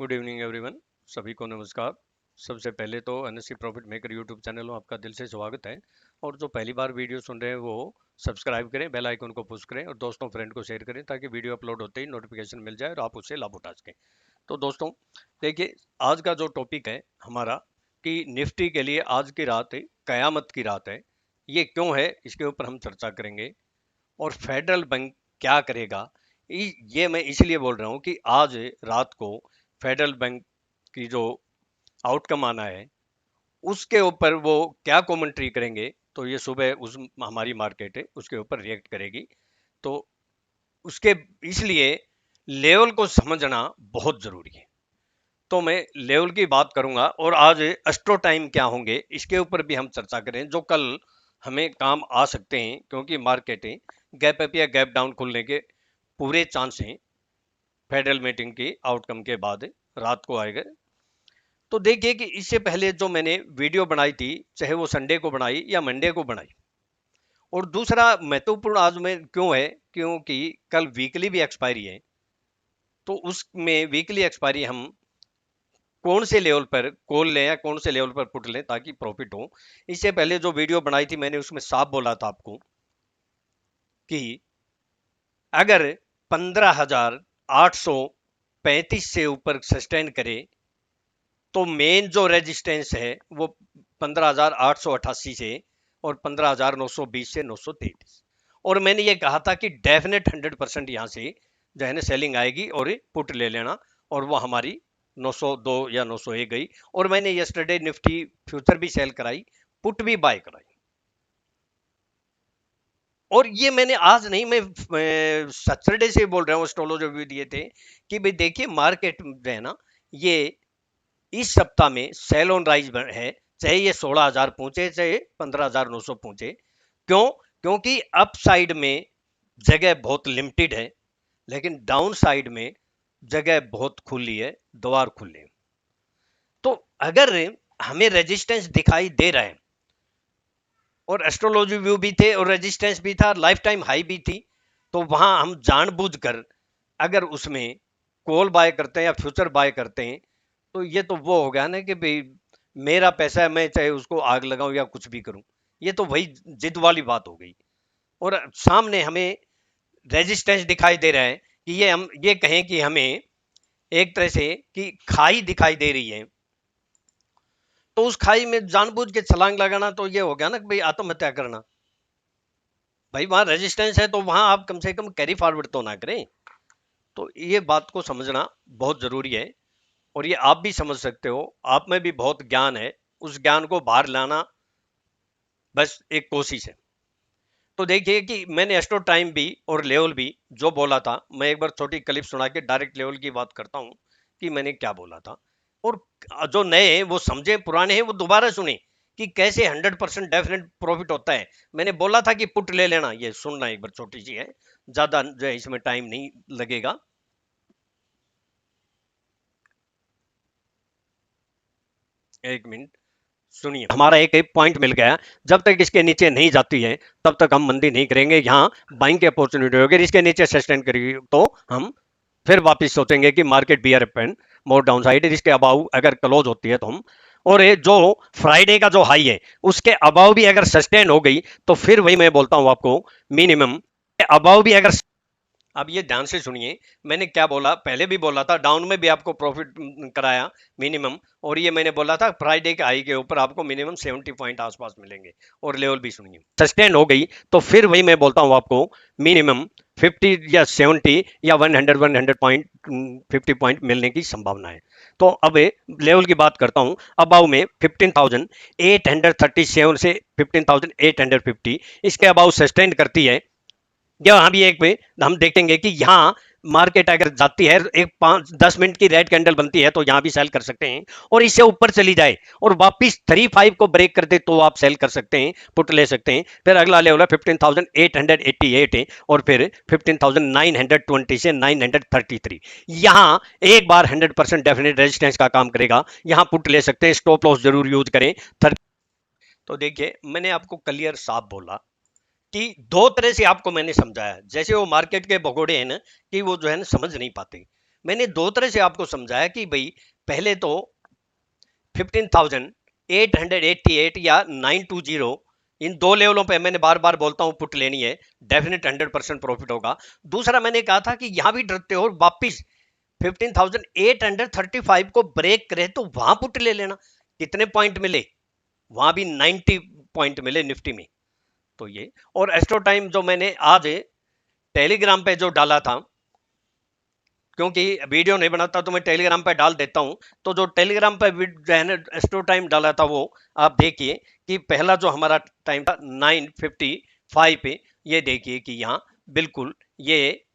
Good evening everyone. सभी को नमस्कार। सबसे पहले तो NSC profit maker YouTube channel में आपका दिल से स्वागत है। और जो पहली बार वीडियो सुन रहे हैं वो सब्सक्राइब करें, बेल आइकन को पुश करें और दोस्तों फ्रेंड को शेयर करें ताकि वीडियो अपलोड होते ही नोटिफिकेशन मिल जाए और आप उससे लाभ उठा सकें। तो दोस्तों देखिए, आज का जो टॉपिक है हमारा कि निफ्टी के लिए आज की रात कयामत की रात है। ये क्यों है, इसके ऊपर हम चर्चा करेंगे। और फेडरल बैंक क्या करेगा, ये मैं इसलिए बोल रहा हूँ कि आज रात को फेडरल बैंक की जो आउटकम आना है उसके ऊपर वो क्या कमेंट्री करेंगे, तो ये सुबह उस हमारी मार्केट है उसके ऊपर रिएक्ट करेगी। तो उसके इसलिए लेवल को समझना बहुत जरूरी है। तो मैं लेवल की बात करूंगा और आज एस्ट्रो टाइम क्या होंगे इसके ऊपर भी हम चर्चा करें, जो कल हमें काम आ सकते हैं क्योंकि मार्केटें गैप अप या गैप डाउन खुलने के पूरे चांस हैं फेडरल मीटिंग की आउटकम के बाद रात को आएगा। तो देखिए कि इससे पहले जो मैंने वीडियो बनाई थी, चाहे वो संडे को बनाई या मंडे को बनाई, और दूसरा महत्वपूर्ण आज में क्यों है, क्योंकि कल वीकली भी एक्सपायरी है। तो उसमें वीकली एक्सपायरी हम कौन से लेवल पर कॉल लें या कौन से लेवल पर पुट लें ताकि प्रॉफिट हो। इससे पहले जो वीडियो बनाई थी मैंने उसमें साफ बोला था आपको कि अगर 15,835 से ऊपर सस्टेन करे तो मेन जो रेजिस्टेंस है वो 15,888 से और 15,920 से 933। और मैंने ये कहा था कि डेफिनेट 100% यहाँ से जो है ना सेलिंग आएगी और पुट ले लेना, और वो हमारी 902 या 901 गई। और मैंने यस्टरडे निफ्टी फ्यूचर भी सेल कराई, पुट भी बाय कराई। और ये मैंने आज नहीं, मैं सैटरडे से बोल रहा हूँ, स्टोलो जो भी दिए थे कि भाई देखिए मार्केट जो है ना ये इस सप्ताह में सेल ऑन राइज है, चाहे ये 16,000 पहुंचे चाहे 15,900 पहुंचे। क्यों? क्योंकि अप साइड में जगह बहुत लिमिटेड है, लेकिन डाउन साइड में जगह बहुत खुली है, द्वार खुले हैं। तो अगर हमें रेजिस्टेंस दिखाई दे रहा है और एस्ट्रोलॉजी व्यू भी थे और रेजिस्टेंस भी था, लाइफ टाइम हाई भी थी, तो वहां हम जानबूझकर अगर उसमें कॉल बाय करते हैं या फ्यूचर बाय करते हैं तो ये तो वो हो गया ना कि भाई मेरा पैसा है, मैं चाहे उसको आग लगाऊं या कुछ भी करूं। ये तो वही जिद वाली बात हो गई। और सामने हमें रेजिस्टेंस दिखाई दे रहा है कि ये हम ये कहें कि हमें एक तरह से कि खाई दिखाई दे रही है, तो उस खाई में जानबूझ के छलांग लगाना तो ये हो गया ना कि भाई आत्महत्या करना। भाई वहां रेजिस्टेंस है तो वहां आप कम से कम कैरी फॉरवर्ड तो ना करें। तो ये बात को समझना बहुत जरूरी है। और ये आप भी समझ सकते हो, आप में भी बहुत ज्ञान है, उस ज्ञान को बाहर लाना बस एक कोशिश है। तो देखिए कि मैंने एस्ट्रो टाइम भी और लेवल भी जो बोला था, मैं एक बार छोटी क्लिप सुना के डायरेक्ट लेवल की बात करता हूं कि मैंने क्या बोला था। और जो नए हैं वो समझे, पुराने हैं वो दोबारा सुने कि कैसे 100% डेफिनेट प्रॉफिट होता है। मैंने बोला था कि पुट ले लेना, ये सुनना एक बार, छोटी सी है, ज्यादा जो है इसमें टाइम नहीं लगेगा। एक मिनट सुनिए, हमारा एक एक पॉइंट मिल गया। जब तक इसके नीचे नहीं जाती है तब तक हम मंदी नहीं करेंगे, यहाँ बाइंग की अपॉर्चुनिटी होगी। इसके नीचे सस्टेन करेगी तो हम फिर वापस सोचेंगे कि market beer up more down side. इसके अबाउ अगर क्लोज होती है तो हम, और ये जो फ्राइडे का जो हाई है उसके अबाउ भी अगर सस्टेन हो गई तो फिर वही मैं बोलता हूं आपको, मिनिमम अबाउ भी अगर, अब ये ध्यान से सुनिए, मैंने क्या बोला, पहले भी बोला था, डाउन में भी आपको प्रॉफिट कराया मिनिमम। और ये मैंने बोला था फ्राइडे के हाई के ऊपर आपको मिनिमम 70 पॉइंट आसपास मिलेंगे। और लेवल भी सुनिए, सस्टेन हो गई तो फिर वही मैं बोलता हूं आपको, मिनिमम 50 या 70 या 100 पॉइंट 50 पॉइंट मिलने की संभावना है। तो अब लेवल की बात करता हूं, अबाउ में 15,837 से 15,850, इसके अबाउ सस्टेन करती है। यहाँ भी एक पे हम देखेंगे कि यहाँ मार्केट अगर जाती है, एक 5-10 मिनट की रेड कैंडल बनती है तो यहाँ भी सेल कर सकते हैं। और इससे ऊपर चली जाए और वापिस 35 को ब्रेक कर दे तो आप सेल कर सकते हैं, पुट ले सकते हैं। फिर अगला लेवल है 15,888 है और फिर 15,920 से 933। यहाँ एक बार 100% डेफिनेट रेजिस्टेंस का काम करेगा, यहाँ पुट ले सकते हैं, स्टॉप लॉस जरूर यूज करें। तो देखिए मैंने आपको क्लियर साफ बोला कि दो तरह से आपको मैंने समझाया। जैसे वो मार्केट के भगोड़े हैं ना कि वो जो है ना समझ नहीं पाते, मैंने दो तरह से आपको समझाया कि भाई पहले तो 15,888 या 920, इन दो लेवलों पे मैंने बार बार बोलता हूं पुट लेनी है, डेफिनेट 100% प्रॉफिट होगा। दूसरा मैंने कहा था कि यहां भी डरते हो, वापिस 15,835 को ब्रेक करे तो वहां पुट ले लेना। कितने पॉइंट मिले वहां भी? 90 पॉइंट मिले निफ्टी में। तो ये, और एस्ट्रो टाइम जो मैंने आज टेलीग्राम पे जो डाला था, क्योंकि वीडियो नहीं बनाता तो मैं टेलीग्राम पे डाल देता हूं, तो जो टेलीग्राम पे जो है ना एस्ट्रो टाइम डाला था, वो आप देखिए कि पहला जो हमारा टाइम था 9:55 पे, ये देखिए कि यहाँ बिल्कुल ये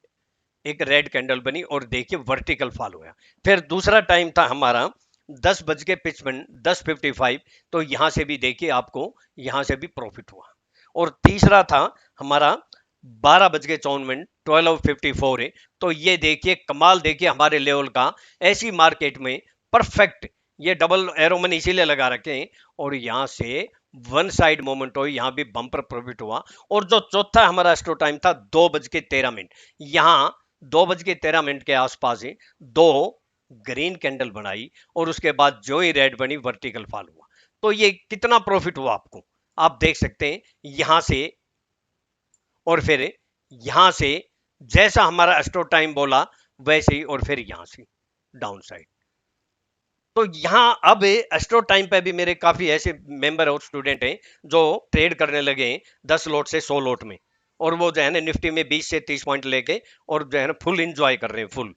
एक रेड कैंडल बनी और देखिए वर्टिकल फॉल हुआ। फिर दूसरा टाइम था हमारा 10:55, 10:55, तो यहां से भी देखिए आपको यहां से भी प्रॉफिट हुआ। और तीसरा था हमारा 12:54, 12:54 है। तो ये देखिए कमाल, देखिए हमारे लेवल का, ऐसी मार्केट में परफेक्ट, ये डबल एरो मैंने इसीलिए लगा रखे हैं। और यहां से वन साइड मोमेंट हो, यहां भी बम्पर प्रॉफिट हुआ। और जो चौथा हमारा स्टो टाइम था 2:13, यहां 2:13 के आसपास ही दो ग्रीन कैंडल बनाई और उसके बाद जो ही रेड बनी वर्टिकल फॉल हुआ। तो ये कितना प्रॉफिट हुआ आपको आप देख सकते हैं यहां से, और फिर यहां से जैसा हमारा स्टो टाइम बोला वैसे ही, और फिर यहां से डाउन साइड। तो यहां अब एस्ट्रो टाइम पे भी मेरे काफी ऐसे मेंबर और स्टूडेंट हैं जो ट्रेड करने लगे हैं 10 लोट से 100 लोट में, और वो जो है ना निफ्टी में 20 से 30 पॉइंट लेके और जो है ना फुल इंजॉय कर रहे हैं, फुल।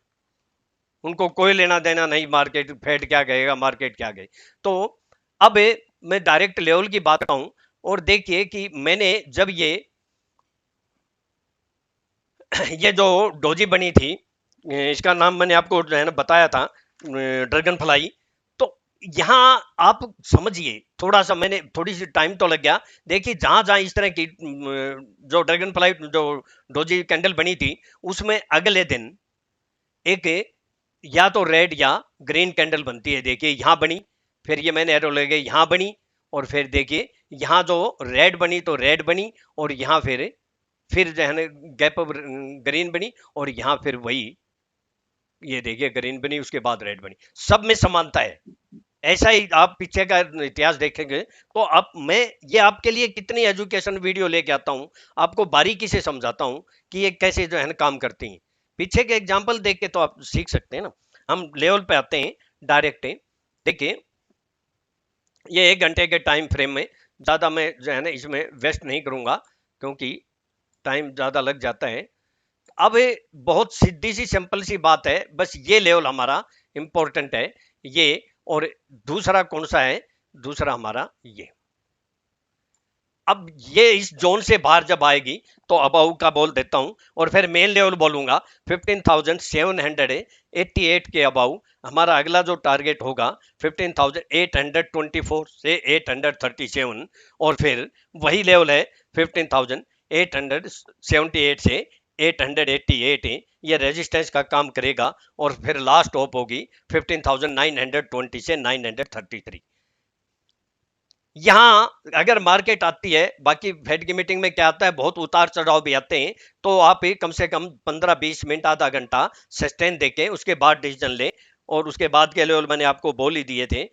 उनको कोई लेना देना नहीं, मार्केट फेड क्या कहेगा, मार्केट क्या कहे। तो अब मैं डायरेक्ट लेवल की बात कहूं, और देखिए कि मैंने जब ये जो डोजी बनी थी, इसका नाम मैंने आपको जो है ना बताया था ड्रैगन फ्लाई। तो यहाँ आप समझिए, थोड़ा सा मैंने थोड़ी सी टाइम तो लग गया। देखिए जहां जहां इस तरह की जो ड्रैगन फ्लाई जो डोजी कैंडल बनी थी, उसमें अगले दिन एक या तो रेड या ग्रीन कैंडल बनती है। देखिए यहां बनी, फिर ये मैंने एरो लगे यहां बनी, और फिर देखिए यहां जो रेड बनी तो रेड बनी, और यहां फिर जो है ना गैप ऑफ ग्रीन बनी, और यहां फिर वही ये देखिए ग्रीन बनी, उसके बाद रेड बनी। सब में समानता है। ऐसा ही आप पीछे का इतिहास देखेंगे तो आप, मैं ये आपके लिए कितनी एजुकेशन वीडियो लेके आता हूं, आपको बारीकी से समझाता हूं कि ये कैसे जो है ना काम करती हैं। पीछे के एग्जाम्पल देख के तो आप सीख सकते हैं ना। हम लेवल पे आते हैं डायरेक्ट। देखिए ये 1 घंटे के टाइम फ्रेम में, ज्यादा मैं जो है ना इसमें वेस्ट नहीं करूंगा क्योंकि टाइम ज्यादा लग जाता है। अब बहुत सीधी सी सिंपल सी बात है, बस ये लेवल हमारा इंपॉर्टेंट है ये। और दूसरा कौन सा है? दूसरा हमारा ये। अब ये इस जोन से बाहर जब आएगी तो अबाउ का बोल देता हूं, और फिर मेन लेवल बोलूंगा 15,788 के अबाउ। हमारा अगला जो टारगेट होगा 15,824 से 837, और फिर वही लेवल है 15,878 से 888 है। ये रेजिस्टेंस का काम करेगा, और फिर लास्ट ऑप होगी 15,920 से 933। यहां अगर मार्केट आती है, बाकी फेड की मीटिंग में क्या आता है, बहुत उतार चढ़ाव भी आते हैं, तो आप ही कम से कम 15-20 मिनट आधा घंटा सस्टेन देके उसके बाद डिसीजन ले। और उसके बाद के लेवल मैंने आपको बोल ही दिए थे।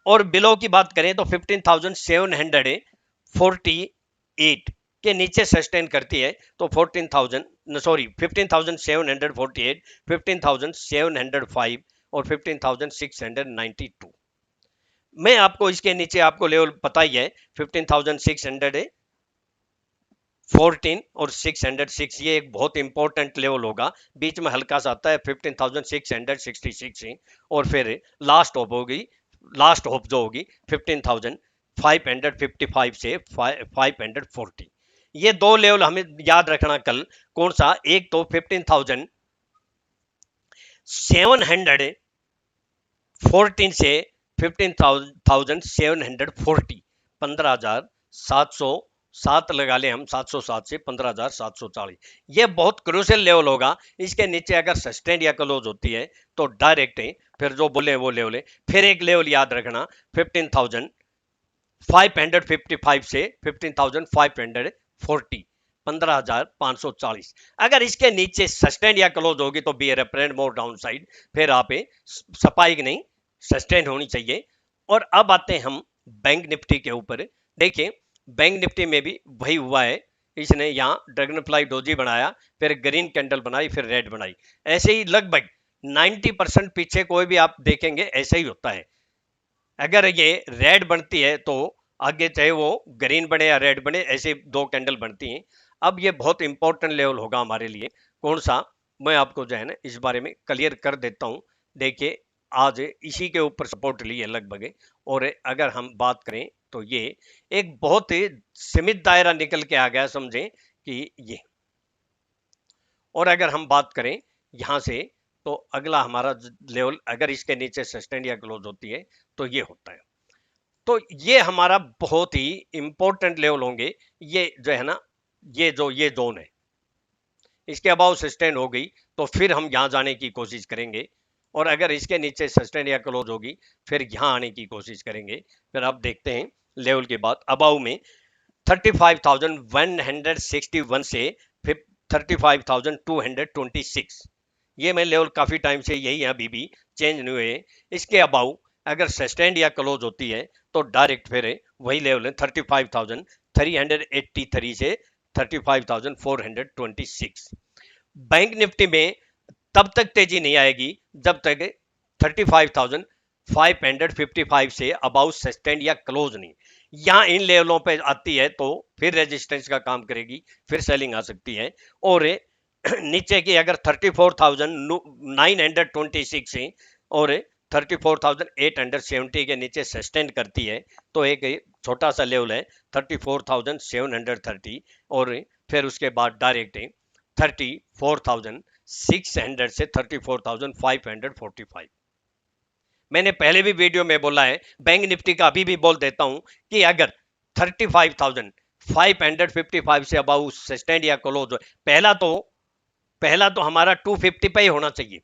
और बिलो की बात करें तो 15,748 के नीचे सस्टेन करती है तो 15,748, 15,705 और 15,692। मैं आपको इसके नीचे आपको लेवल पता ही है 15,614 और 606, ये एक बहुत इंपॉर्टेंट लेवल होगा। बीच में हल्का सा आता है 15,666, और फिर लास्ट ऑफ होगी, लास्ट होप जो होगी 15,555 से 540। ये दो लेवल हमें याद रखना कल। कौन सा? एक तो 15,714 से 15,740, 15,707 लगा ले हम, 707 से 15,740। ये बहुत क्रूशियल लेवल होगा। इसके नीचे अगर सस्टेन या क्लोज होती है तो डायरेक्ट है, फिर जो बोले वो लेवल है। फिर एक लेवल याद रखना 15,555 से 15,540, 15,540। अगर इसके नीचे सस्टेन या क्लोज होगी तो B reference more down side, फिर आप स्पाइक नहीं, सस्टेन होनी चाहिए। और अब आते हैं हम बैंक निफ्टी के ऊपर। देखिए बैंक निफ्टी में भी वही हुआ है, इसने यहाँ ड्रैगन फ्लाई डोजी बनाया, फिर ग्रीन कैंडल बनाई, फिर रेड बनाई, ऐसे ही लगभग 90% पीछे कोई भी आप देखेंगे ऐसे ही होता है। अगर ये रेड बनती है तो आगे चाहे वो ग्रीन बने या रेड बने, ऐसे दो कैंडल बनती हैं। अब ये बहुत इंपॉर्टेंट लेवल होगा हमारे लिए, कौन सा, मैं आपको जो है ना इस बारे में क्लियर कर देता हूं। देखिए आज इसी के ऊपर सपोर्ट ली है लगभग, और अगर हम बात करें तो ये एक बहुत ही सीमित दायरा निकल के आ गया, समझें कि ये। और अगर हम बात करें यहां से, तो अगला हमारा लेवल अगर इसके नीचे सस्टेन या क्लोज होती है तो ये होता है। तो ये हमारा बहुत ही इंपॉर्टेंट लेवल होंगे, ये जो है ना, ये जोन है, इसके अबाउ सस्टेन हो गई तो फिर हम यहां जाने की कोशिश करेंगे, और अगर इसके नीचे सस्टेन या क्लोज होगी फिर यहां आने की कोशिश करेंगे। फिर आप देखते हैं लेवल के बाद अबाउ में 35,161 से फिर 35,226, ये मैं लेवल काफी टाइम से यही है, अभी भी चेंज नहीं हुए। इसके अबाउ अगर सस्टेंड या क्लोज होती है तो डायरेक्ट फिर वही लेवल है 35,383 से 35,426। बैंक निफ्टी में तब तक तेजी नहीं आएगी जब तक 35,555 से अबाउ सस्टेंड या क्लोज नहीं, यहां इन लेवलों पे आती है तो फिर रेजिस्टेंस का काम करेगी, फिर सेलिंग आ सकती है। और नीचे की अगर 34,926 है और 34,870 के नीचे सस्टेन करती है तो एक छोटा सा लेवल है 34,730, और फिर उसके बाद डायरेक्ट 34,600 से 34,545। मैंने पहले भी वीडियो में बोला है, बैंक निफ्टी का अभी भी बोल देता हूं कि अगर 35,555 से अबाउ सस्टेन या क्लोज, पहला तो हमारा 250 पे ही होना चाहिए,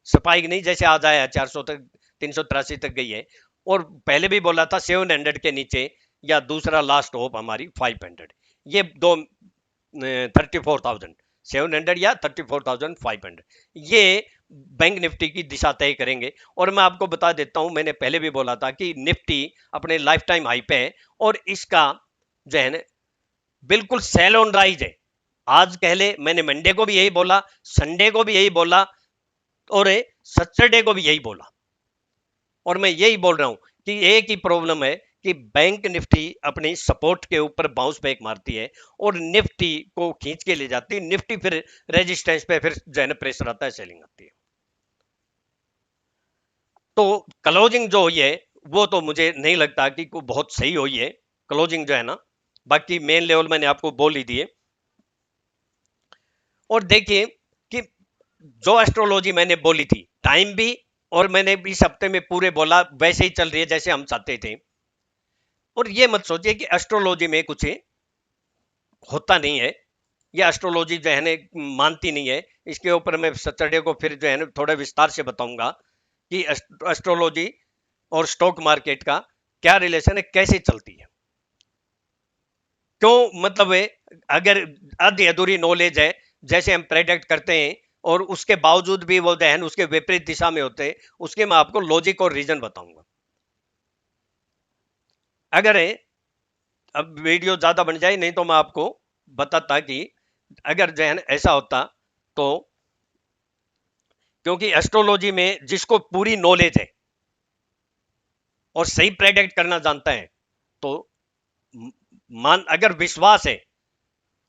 स्पाइक नहीं जैसे आज आया 400 तक, 383 तक गई है। और पहले भी बोला था 700 के नीचे, या दूसरा लास्ट होप हमारी 500, ये दो 34,700 या 34,500, ये बैंक निफ्टी की दिशा तय करेंगे। और मैं आपको बता देता हूं, मैंने पहले भी बोला था कि निफ्टी अपने लाइफ टाइम हाई पे है और इसका जो है ना बिल्कुल सेल ऑन राइज है। आज कह ले, मैंने मंडे को भी यही बोला, संडे को भी यही बोला, और सैटरडे को भी यही बोला, और मैं यही बोल रहा हूं कि एक ही प्रॉब्लम है कि बैंक निफ्टी अपनी सपोर्ट के ऊपर बाउंस बैक मारती है और निफ्टी को खींच के ले जाती है, निफ्टी फिर रेजिस्टेंस पे फिर जो है ना प्रेशर आता है, सेलिंग आती है। तो क्लोजिंग जो हुई है वो तो मुझे नहीं लगता कि को बहुत सही हुई है क्लोजिंग जो है ना, बाकी मेन लेवल मैंने आपको बोल ही दिए। और देखिए कि जो एस्ट्रोलॉजी मैंने बोली थी टाइम भी, और मैंने इस हफ्ते में पूरे बोला वैसे ही चल रही है जैसे हम चाहते थे। और ये मत सोचिए कि एस्ट्रोलॉजी में कुछ होता नहीं है, ये एस्ट्रोलॉजी जो है ना मानती नहीं है, इसके ऊपर मैं सैटरडे को फिर जो है ना थोड़ा विस्तार से बताऊंगा कि एस्ट्रोलॉजी और स्टॉक मार्केट का क्या रिलेशन है, कैसे चलती है, क्यों, मतलब है अगर आधी अधूरी नॉलेज है जैसे हम प्रेडिक्ट करते हैं और उसके बावजूद भी वो जहन उसके विपरीत दिशा में होते हैं, उसके मैं आपको लॉजिक और रीजन बताऊंगा। अगर है, अब वीडियो ज्यादा बन जाए नहीं तो मैं आपको बताता कि अगर जहन ऐसा होता तो, क्योंकि एस्ट्रोलॉजी में जिसको पूरी नॉलेज है और सही प्रेडिक्ट करना जानता है तो मान, अगर विश्वास है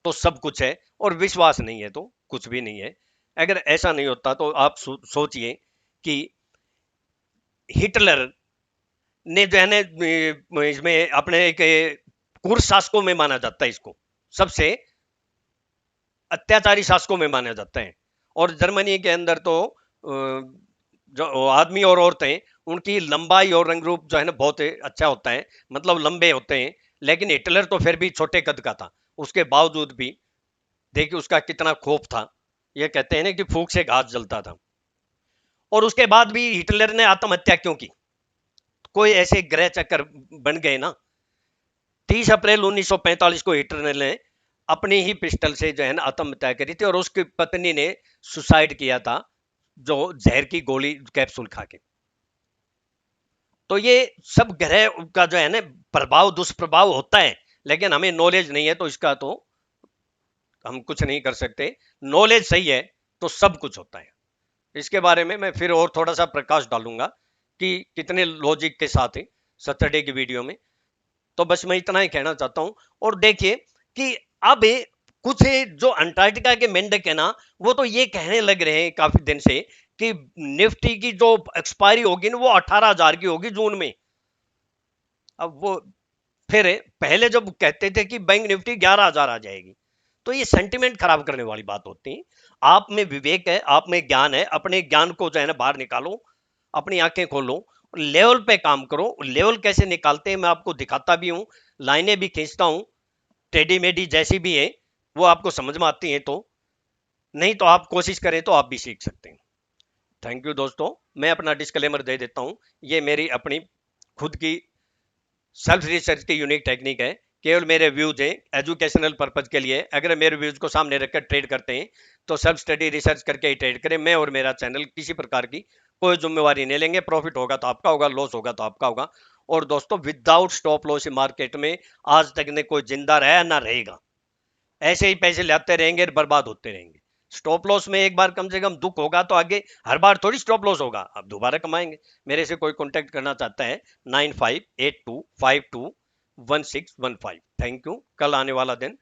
तो सब कुछ है, और विश्वास नहीं है तो कुछ भी नहीं है। अगर ऐसा नहीं होता तो आप सोचिए कि हिटलर ने जो है ना इसमें अपने एक क्रूर शासकों में माना जाता है, इसको सबसे अत्याचारी शासकों में माना जाता है। और जर्मनी के अंदर तो जो आदमी और औरतें, उनकी लंबाई और रंग रूप जो है ना बहुत अच्छा होता है, मतलब लंबे होते हैं। लेकिन हिटलर तो फिर भी छोटे कद का था, उसके बावजूद भी देखिए उसका कितना खौफ था, ये कहते हैं ना कि फूंक से घास जलता था। और उसके बाद भी हिटलर ने आत्महत्या क्यों की, कोई ऐसे ग्रह चक्कर बन गए ना। 30 अप्रैल 1945 को हिटलर ने अपनी ही पिस्टल से जो है ना आत्महत्या करी थी और उसकी पत्नी ने सुसाइड किया था, जो जहर की गोली कैप्सूल खा के। तो ये सब ग्रह का जो है ना प्रभाव दुष्प्रभाव होता है, लेकिन हमें नॉलेज नहीं है तो इसका तो हम कुछ नहीं कर सकते। नॉलेज सही है तो सब कुछ होता है। इसके बारे में मैं फिर और थोड़ा सा प्रकाश डालूंगा कि कितने लॉजिक के साथ है सैटरडे की वीडियो में। तो बस मैं इतना ही कहना चाहता हूं। और देखिए कि अब कुछ जो अंटार्कटिका के मेंढक है ना, वो तो ये कहने लग रहे हैं काफी दिन से कि निफ्टी की जो एक्सपायरी होगी ना वो 18,000 की होगी जून में। अब वो फिर पहले जब कहते थे कि बैंक निफ्टी 11,000 आ जाएगी, तो ये सेंटिमेंट खराब करने वाली बात होती है। आप में विवेक है, आप में ज्ञान है, अपने ज्ञान को जो है ना बाहर निकालो, अपनी आंखें खोलो, लेवल पे काम करो। लेवल कैसे निकालते हैं मैं आपको दिखाता भी हूं, लाइनें भी खींचता हूं, टेढ़ी मेढ़ी जैसी भी है वो आपको समझ में आती है। तो नहीं तो आप कोशिश करें तो आप भी सीख सकते हैं। थैंक यू दोस्तों। मैं अपना डिस्क्लेमर दे देता हूं, ये मेरी अपनी खुद की सेल्फ रिसर्च की यूनिक टेक्निक है। केवल मेरे व्यूज हैं एजुकेशनल पर्पज के लिए। अगर मेरे व्यूज को सामने रखकर ट्रेड करते हैं तो सेल्फ स्टडी रिसर्च करके ही ट्रेड करें। मैं और मेरा चैनल किसी प्रकार की कोई जिम्मेवारी नहीं लेंगे। प्रॉफिट होगा तो आपका होगा, लॉस होगा तो आपका होगा। और दोस्तों विदाउट स्टॉप लॉस मार्केट में आज तक ने कोई जिंदा रहा ना रहेगा। ऐसे ही पैसे लाते रहेंगे और बर्बाद होते रहेंगे। स्टॉप लॉस में एक बार कम से कम दुख होगा तो आगे हर बार थोड़ी स्टॉप लॉस होगा, आप दोबारा कमाएंगे। मेरे से कोई कॉन्टेक्ट करना चाहता है 9582521615। Thank you. कल आने वाला दिन